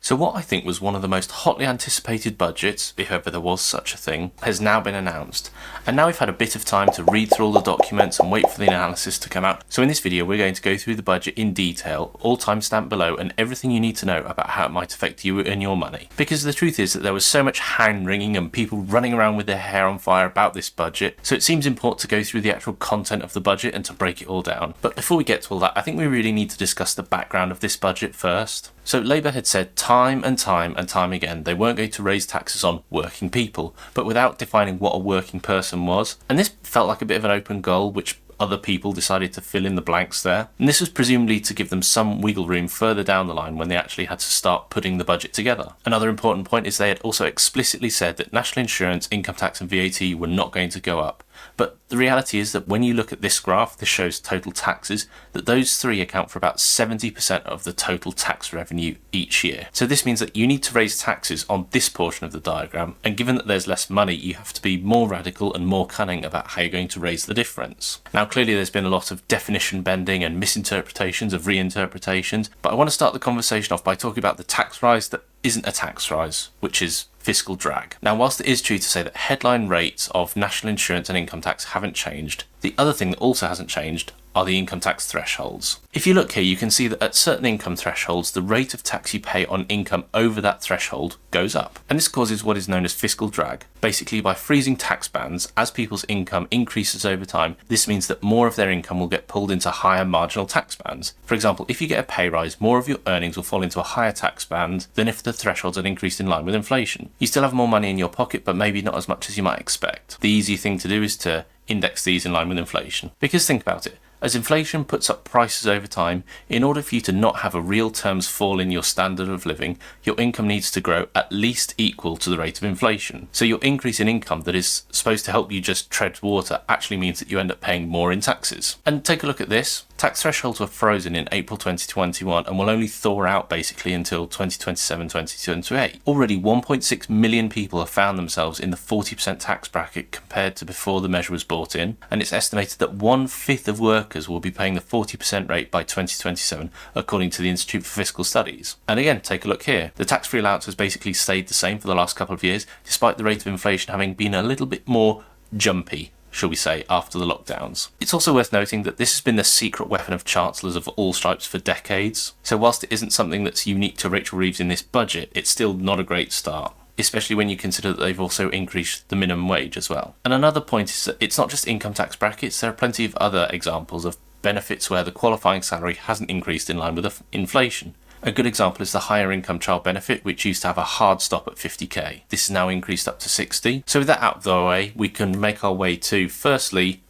So what I think was one of the most hotly anticipated budgets, if ever there was such a thing, has now been announced. And now we've had a bit of time to read through all the documents and wait for the analysis to come out. So in this video we're going to go through the budget in detail, all timestamped below, and everything you need to know about how it might affect you and your money. Because the truth is that there was so much hand wringing and people running around with their hair on fire about this budget, so it seems important to go through the actual content of the budget and to break it all down. But before we get to all that, I think we really need to discuss the background of this budget first. So Labour had said time and time again they weren't going to raise taxes on working people, but without defining what a working person was. And this felt like a bit of an open goal, which other people decided to fill in the blanks there. And this was presumably to give them some wiggle room further down the line when they actually had to start putting the budget together. Another important point is they had also explicitly said that national insurance, income tax and VAT were not going to go up. But the reality is that when you look at this graph, this shows total taxes, that those three account for about 70% of the total tax revenue each year. So this means that you need to raise taxes on this portion of the diagram, and given that there's less money, you have to be more radical and more cunning about how you're going to raise the difference. Now clearly there's been a lot of definition bending and misinterpretations of reinterpretations, but I want to start the conversation off by talking about the tax rise that isn't a tax rise, which is fiscal drag. Now, whilst it is true to say that headline rates of national insurance and income tax haven't changed, the other thing that also hasn't changed are the income tax thresholds. If you look here, you can see that at certain income thresholds, the rate of tax you pay on income over that threshold goes up. And this causes what is known as fiscal drag. Basically, by freezing tax bands, as people's income increases over time, this means that more of their income will get pulled into higher marginal tax bands. For example, if you get a pay rise, more of your earnings will fall into a higher tax band than if the thresholds had increased in line with inflation. You still have more money in your pocket, but maybe not as much as you might expect. The easy thing to do is to index these in line with inflation. Because think about it. As inflation puts up prices over time, in order for you to not have a real terms fall in your standard of living, your income needs to grow at least equal to the rate of inflation. So your increase in income that is supposed to help you just tread water actually means that you end up paying more in taxes. And take a look at this. Tax thresholds were frozen in April 2021 and will only thaw out basically until 2027-2028. Already 1.6 million people have found themselves in the 40% tax bracket compared to before the measure was brought in, and it's estimated that 1/5 of workers will be paying the 40% rate by 2027 according to the Institute for Fiscal Studies. And again, take a look here. The tax-free allowance has basically stayed the same for the last couple of years, despite the rate of inflation having been a little bit more jumpy, shall we say, after the lockdowns. It's also worth noting that this has been the secret weapon of chancellors of all stripes for decades. So whilst it isn't something that's unique to Rachel Reeves in this budget, it's still not a great start, especially when you consider that they've also increased the minimum wage as well. And another point is that it's not just income tax brackets, there are plenty of other examples of benefits where the qualifying salary hasn't increased in line with inflation. A good example is the higher income child benefit, which used to have a hard stop at 50k. This is now increased up to 60. So with that out of the way, we can make our way to, firstly,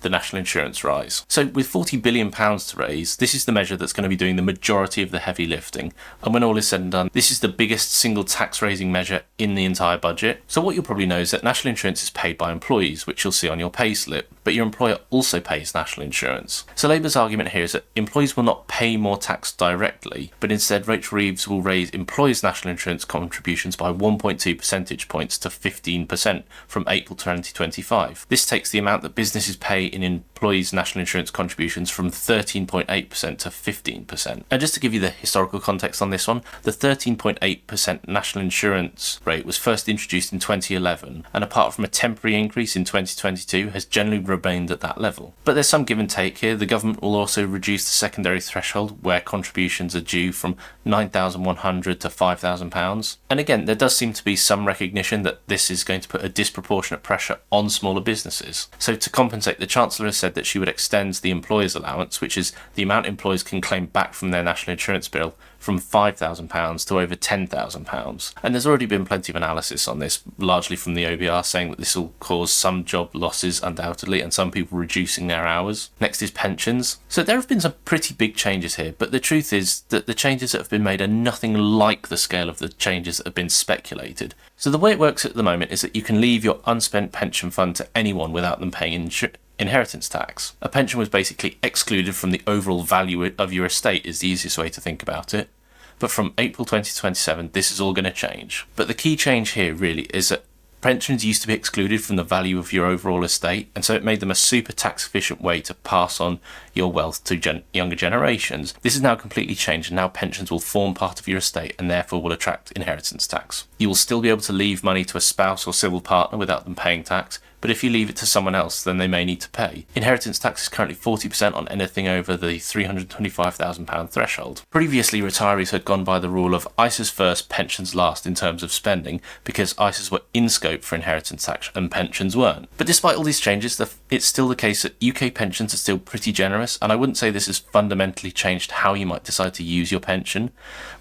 the national insurance rise. So with £40 billion to raise, this is the measure that's going to be doing the majority of the heavy lifting. And when all is said and done, this is the biggest single tax raising measure in the entire budget. So what you'll probably know is that national insurance is paid by employees, which you'll see on your payslip, but your employer also pays national insurance. So Labour's argument here is that employees will not pay more tax directly, but instead Rachel Reeves will raise employees' national insurance contributions by 1.2 percentage points to 15% from April 2025. This takes the amount that businesses pay in employees' national insurance contributions from 13.8% to 15%. And just to give you the historical context on this one, the 13.8% national insurance rate was first introduced in 2011, and apart from a temporary increase in 2022, has generally remained at that level. But there's some give and take here. The government will also reduce the secondary threshold where contributions are due from £9,100 to £5,000. And again, there does seem to be some recognition that this is going to put a disproportionate pressure on smaller businesses. So to compensate, the Chancellor has said that she would extend the employer's allowance, which is the amount employers can claim back from their national insurance bill, from £5,000 to over £10,000. And there's already been plenty of analysis on this, largely from the OBR, saying that this will cause some job losses undoubtedly and some people reducing their hours. Next is pensions. So there have been some pretty big changes here, but the truth is that the changes that have been made are nothing like the scale of the changes that have been speculated. So the way it works at the moment is that you can leave your unspent pension fund to anyone without them paying inheritance tax. A pension was basically excluded from the overall value of your estate, is the easiest way to think about it. But from April 2027, this is all going to change. But the key change here really is that Pensions used to be excluded from the value of your overall estate, and so it made them a super tax efficient way to pass on your wealth to younger generations. This is now completely changed, and now pensions will form part of your estate and therefore will attract inheritance tax. You will still be able to leave money to a spouse or civil partner without them paying tax, but if you leave it to someone else, then they may need to pay. Inheritance tax is currently 40% on anything over the £325,000 threshold. Previously, retirees had gone by the rule of ISAs first, pensions last in terms of spending, because ISAs were in scope for inheritance tax and pensions weren't. But despite all these changes, it's still the case that UK pensions are still pretty generous, and I wouldn't say this has fundamentally changed how you might decide to use your pension,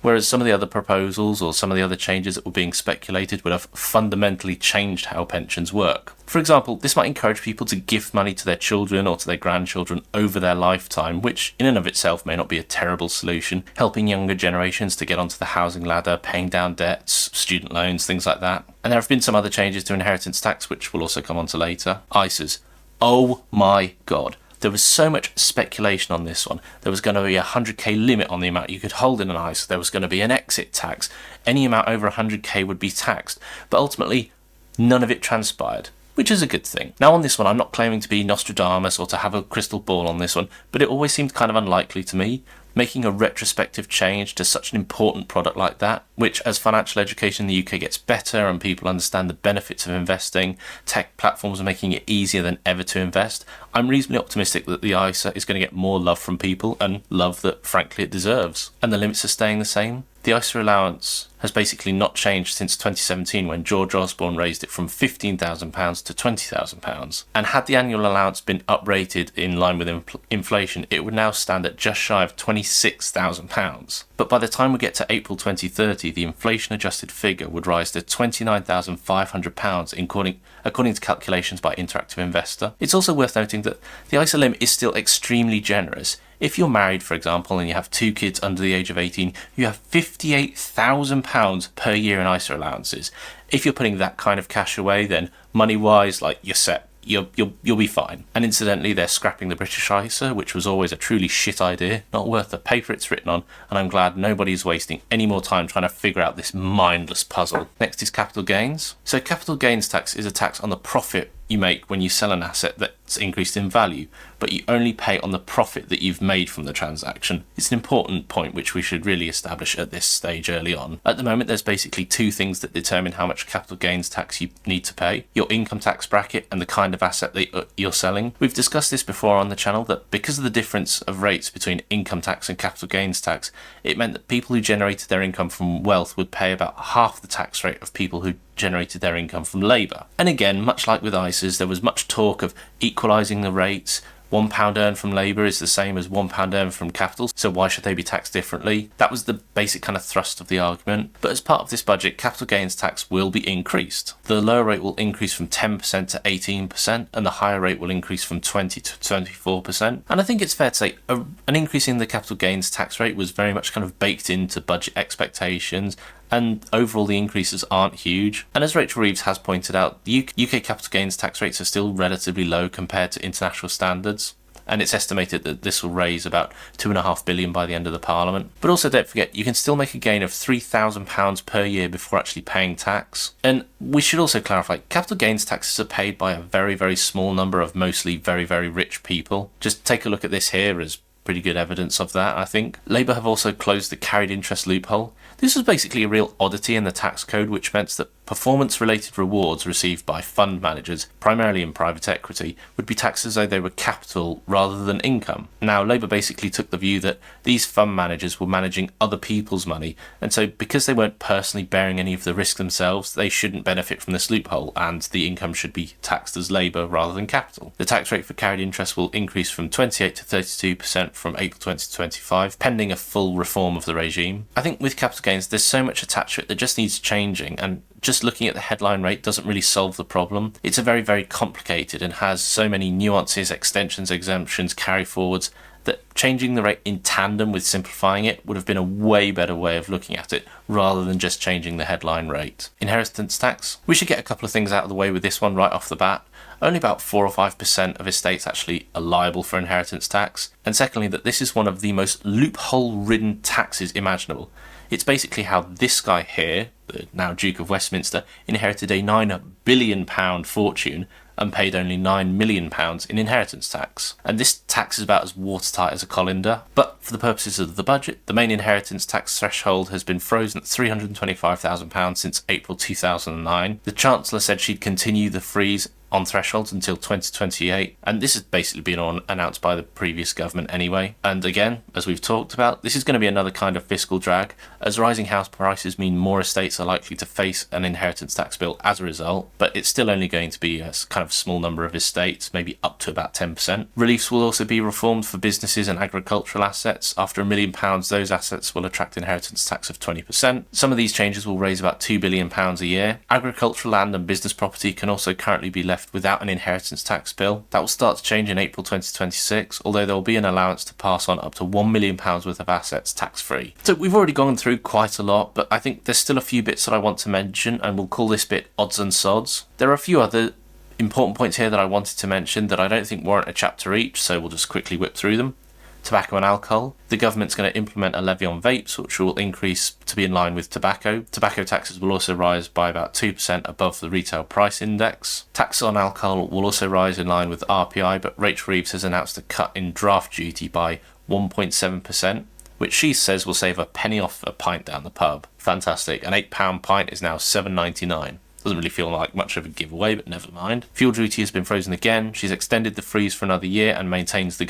whereas some of the other proposals or some of the other changes that were being speculated would have fundamentally changed how pensions work. For example, this might encourage people to gift money to their children or to their grandchildren over their lifetime, which in and of itself may not be a terrible solution, helping younger generations to get onto the housing ladder, paying down debts, student loans, things like that. And there have been some other changes to inheritance tax, which we'll also come on to later. ISAs. Oh my God. There was so much speculation on this one. There was going to be a 100k limit on the amount you could hold in an ISA. There was going to be an exit tax. Any amount over 100k would be taxed. But ultimately, none of it transpired, which is a good thing. Now on this one, I'm not claiming to be Nostradamus or to have a crystal ball on this one, but it always seemed kind of unlikely to me. Making a retrospective change to such an important product like that, which as financial education in the UK gets better and people understand the benefits of investing, tech platforms are making it easier than ever to invest, I'm reasonably optimistic that the ISA is going to get more love from people, and love that frankly it deserves. And the limits are staying the same. The ISA allowance has basically not changed since 2017 when George Osborne raised it from £15,000 to £20,000. And had the annual allowance been uprated in line with inflation, it would now stand at just shy of £26,000. But by the time we get to April 2030, the inflation-adjusted figure would rise to £29,500 according to calculations by Interactive Investor. It's also worth noting that the ISA limit is still extremely generous. If you're married, for example, and you have 2 kids under the age of 18, you have £58,000 per year in ISA allowances. If you're putting that kind of cash away, then money-wise, you're set. You'll be fine. And incidentally, they're scrapping the British ISA, which was always a truly shit idea, not worth the paper it's written on, and I'm glad nobody's wasting any more time trying to figure out this mindless puzzle. Next is capital gains. So capital gains tax is a tax on the profit you make when you sell an asset that's increased in value, but you only pay on the profit that you've made from the transaction. It's an important point which we should really establish at this stage early on. At the moment, there's basically 2 things that determine how much capital gains tax you need to pay: your income tax bracket and the kind of asset that you're selling. We've discussed this before on the channel, that because of the difference of rates between income tax and capital gains tax, it meant that people who generated their income from wealth would pay about half the tax rate of people who generated their income from labour. And again, much like with ISAs, there was much talk of equalising the rates. £1 earned from labour is the same as £1 earned from capital, so why should they be taxed differently? That was the basic kind of thrust of the argument. But as part of this budget, capital gains tax will be increased. The lower rate will increase from 10% to 18%, and the higher rate will increase from 20 to 24%. And I think it's fair to say an increase in the capital gains tax rate was very much kind of baked into budget expectations, and overall the increases aren't huge. And as Rachel Reeves has pointed out, the UK capital gains tax rates are still relatively low compared to international standards, and it's estimated that this will raise about £2.5 billion by the end of the Parliament. But also don't forget, you can still make a gain of £3,000 per year before actually paying tax. And we should also clarify, capital gains taxes are paid by a very, very small number of mostly very, very rich people. Just take a look at this here as pretty good evidence of that, I think. Labour have also closed the carried interest loophole. This was basically a real oddity in the tax code, which meant that performance-related rewards received by fund managers, primarily in private equity, would be taxed as though they were capital rather than income. Now, Labour basically took the view that these fund managers were managing other people's money, and so because they weren't personally bearing any of the risk themselves, they shouldn't benefit from this loophole, and the income should be taxed as labour rather than capital. The tax rate for carried interest will increase from 28 to 32% from April 2025, pending a full reform of the regime. I think with capital gains, there's so much attached to it that just needs changing, and just looking at the headline rate doesn't really solve the problem. It's a very, very complicated and has so many nuances, extensions, exemptions, carry forwards, that changing the rate in tandem with simplifying it would have been a way better way of looking at it, rather than just changing the headline rate. Inheritance tax. We should get a couple of things out of the way with this one right off the bat. Only about 4 or 5% of estates actually are liable for inheritance tax. And secondly, that this is one of the most loophole-ridden taxes imaginable. It's basically how this guy here, the now Duke of Westminster, inherited a £9 billion fortune and paid only £9 million in inheritance tax. And this tax is about as watertight as a colander. But for the purposes of the budget, the main inheritance tax threshold has been frozen at £325,000 since April 2009. The Chancellor said she'd continue the freeze on thresholds until 2028, and this has basically been announced by the previous government anyway. And again, as we've talked about, this is going to be another kind of fiscal drag, as rising house prices mean more estates are likely to face an inheritance tax bill as a result, but it's still only going to be a kind of small number of estates, maybe up to about 10%. Reliefs will also be reformed for businesses and agricultural assets. After £1 million, those assets will attract inheritance tax of 20%. Some of these changes will raise about £2 billion a year. Agricultural land and business property can also currently be left without an inheritance tax bill. That will start to change in April 2026, although there will be an allowance to pass on up to £1 million worth of assets tax-free. So we've already gone through quite a lot, but I think there's still a few bits that I want to mention, and we'll call this bit odds and sods. There are a few other important points here that I wanted to mention that I don't think warrant a chapter each, so we'll just quickly whip through them. Tobacco and alcohol. The government's going to implement a levy on vapes, which will increase to be in line with tobacco. Tobacco taxes will also rise by about 2% above the retail price index. Tax on alcohol will also rise in line with RPI, but Rachel Reeves has announced a cut in draft duty by 1.7%, which she says will save a penny off a pint down the pub. Fantastic. An £8 pint is now $7.99. Doesn't really feel like much of a giveaway, but never mind. Fuel duty has been frozen again. She's extended the freeze for another year and maintains the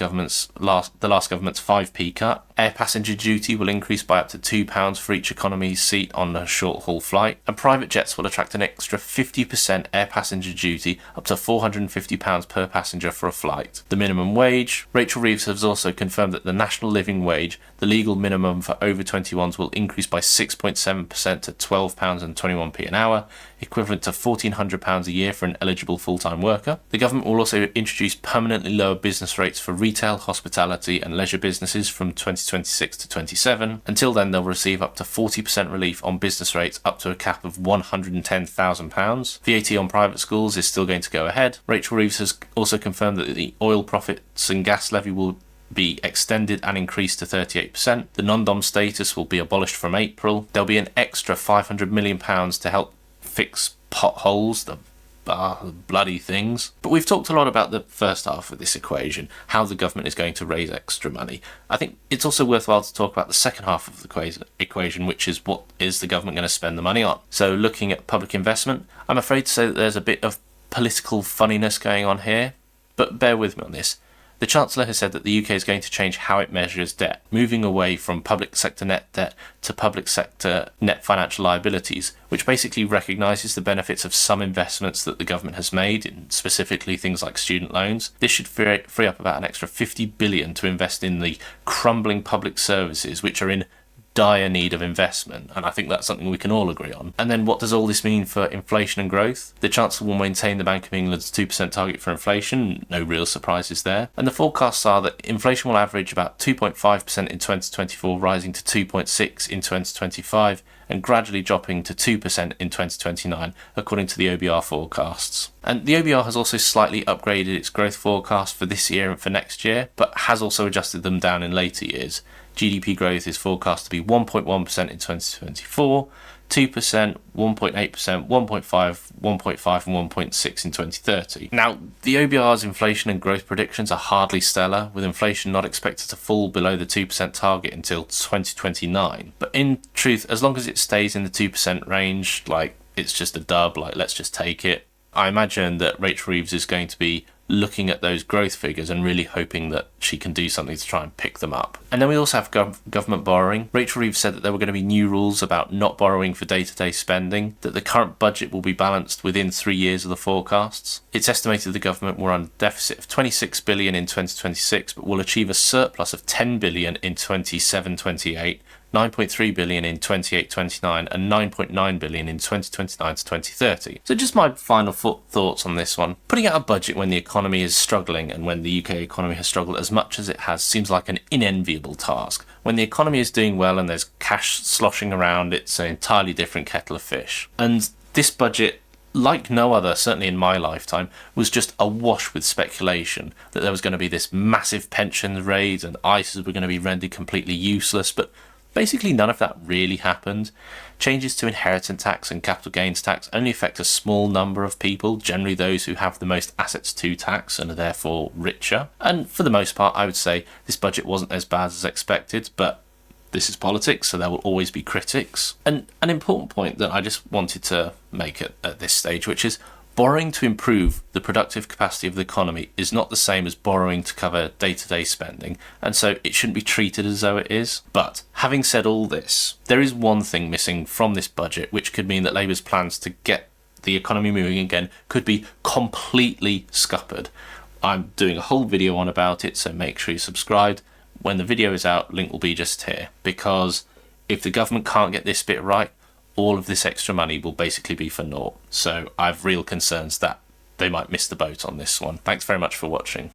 last government's 5p cut. Air passenger duty will increase by up to £2 for each economy seat on a short-haul flight. And private jets will attract an extra 50% air passenger duty, up to £450 per passenger for a flight. The minimum wage. Rachel Reeves has also confirmed that the national living wage, the legal minimum for over 21s, will increase by 6.7% to £12.21 an hour, equivalent to £1,400 a year for an eligible full-time worker. The government will also introduce permanently lower business rates for retail, hospitality and leisure businesses from 2026 to 27. Until then, they'll receive up to 40% relief on business rates up to a cap of £110,000. VAT on private schools is still going to go ahead. Rachel Reeves has also confirmed that the oil profits and gas levy will be extended and increased to 38%. The non-dom status will be abolished from April. There'll be an extra £500 million to help fix potholes, the bloody things. But we've talked a lot about the first half of this equation, how the government is going to raise extra money. I think it's also worthwhile to talk about the second half of the equation, which is what is the government going to spend the money on. So looking at public investment, I'm afraid to say that there's a bit of political funniness going on here, but bear with me on this. The Chancellor has said that the UK is going to change how it measures debt, moving away from public sector net debt to public sector net financial liabilities, which basically recognises the benefits of some investments that the government has made, in specifically things like student loans. This should free up about an extra £50 billion to invest in the crumbling public services, which are in dire need of investment, and I think that's something we can all agree on. And then what does all this mean for inflation and growth? The Chancellor will maintain the Bank of England's 2% target for inflation, no real surprises there, and the forecasts are that inflation will average about 2.5% in 2024, rising to 2.6% in 2025, and gradually dropping to 2% in 2029, according to the OBR forecasts. And the OBR has also slightly upgraded its growth forecast for this year and for next year, but has also adjusted them down in later years. GDP growth is forecast to be 1.1% in 2024, 2%, 1.8%, 1.5%, 1.5% and 1.6% in 2030. Now, the OBR's inflation and growth predictions are hardly stellar, with inflation not expected to fall below the 2% target until 2029. But in truth, as long as it stays in the 2% range, like, it's just a dub, like, let's just take it, I imagine that Rachel Reeves is going to be looking at those growth figures and really hoping that she can do something to try and pick them up. And then we also have government borrowing. Rachel Reeves said that there were going to be new rules about not borrowing for day-to-day spending, that the current budget will be balanced within 3 years of the forecasts. It's estimated the government will run a deficit of £26 billion in 2026, but will achieve a surplus of £10 billion in 27-28, 9.3 billion in 28-29 and 9.9 billion in 2029 to 2030. So just my final thoughts on this one. Putting out a budget when the economy is struggling and when the UK economy has struggled as much as it has seems like an unenviable task. When the economy is doing well and there's cash sloshing around, it's an entirely different kettle of fish. And this budget, like no other, certainly in my lifetime, was just awash with speculation that there was going to be this massive pensions raid and ISAs were going to be rendered completely useless, but Basically, none of that really happened. Changes to inheritance tax and capital gains tax only affect a small number of people, generally those who have the most assets to tax and are therefore richer. And for the most part, I would say this budget wasn't as bad as expected, but this is politics, so there will always be critics. And an important point that I just wanted to make at this stage, which is borrowing to improve the productive capacity of the economy is not the same as borrowing to cover day-to-day spending, and so it shouldn't be treated as though it is. But having said all this, there is one thing missing from this budget, which could mean that Labour's plans to get the economy moving again could be completely scuppered. I'm doing a whole video on about it, so make sure you subscribe. When the video is out, link will be just here, because if the government can't get this bit right, all of this extra money will basically be for naught. So I have real concerns that they might miss the boat on this one. Thanks very much for watching.